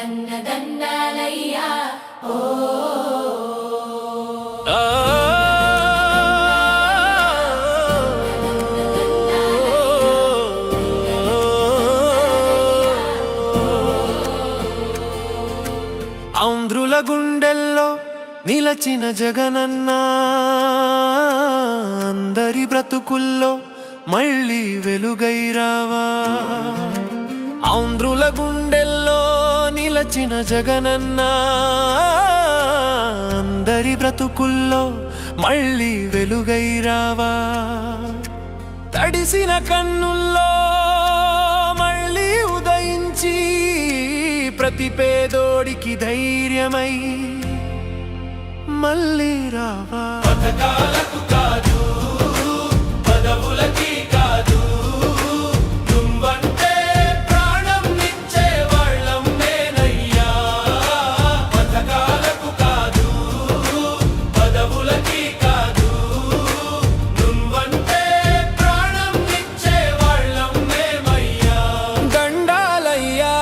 దండ దండాలయ్యా ఓ ఆంధ్రుల గుండెల్లో నిలచిన జగనన్న అందరి బ్రతుకుల్లో మళ్ళీ వెలుగైరావా. ఆంధ్రుల గుండెల్లో నిలచిన జగనన్న అందరి బ్రతుకుల్లో మళ్ళీ వెలుగైరావా. తడిసిన కన్నుల్లో మళ్ళీ ఉదయించి ప్రతి పేదోడికి ధైర్యమై మళ్ళీ రావా. పథకాలకు కాదు పదవులకి కాదు నువ్వంటే ప్రాణం నిచ్చే వాళ్ళం నేనయ్యా. పథకాలకు కాదు పదవులకి కాదు నువ్వంటే ప్రాణం నిచ్చే వాళ్ళం మేమయ్యా. దండాలయ్యా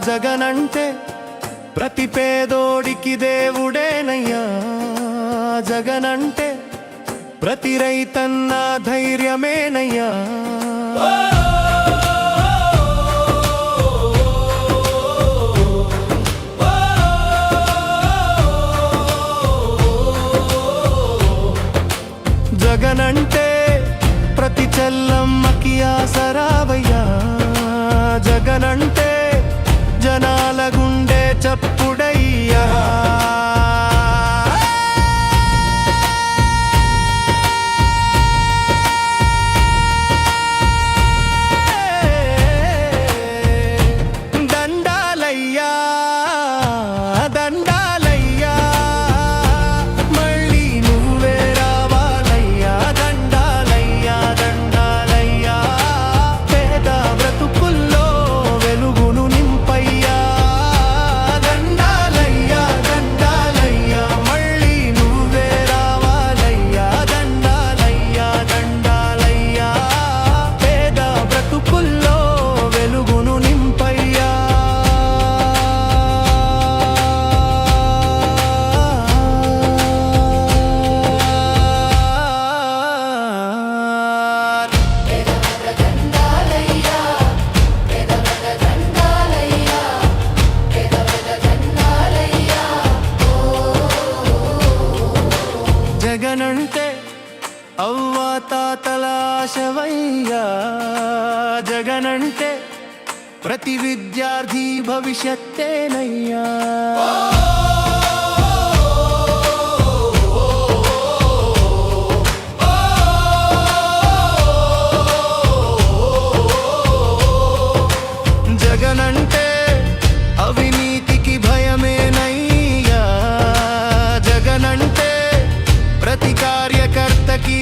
జగనంటే ప్రతి పేదోడికి దేవుడేనయ్యా. జగనంటే ప్రతి రైతన్న ధైర్యమేనయ్యా. జగనంటే ప్రతి చెల్లమ్మకి ఆసరావయ్యా. జగనంటే జనాల గుండె చప్పుడయ్యా. దండాలయ్యా దండాలయ్యా మళ్ళీ నువ్వే రావాలయ్యా. దండాలయ్యా దండాలయ్యా పేద బ్రతుకుల్లో వెలుగును నింపయ్యా. దండాలయ్యా దండాలయ్యా మళ్ళీ నువ్వే రావాలయ్యా. దండాలయ్యా దండాలయ్యా పేద బ్రతుకుల్లో వెలుగును నింపయ్యా. జగనంటే అవ్వా తాతల ఆశవయ్యా. జగనంటే ప్రతి విద్యార్థి భవిష్యత్తేనయ్యా. జగనంటే అవినీతికి భయమేనయ్యా. జగనంటే ప్రతి కార్యకర్తకి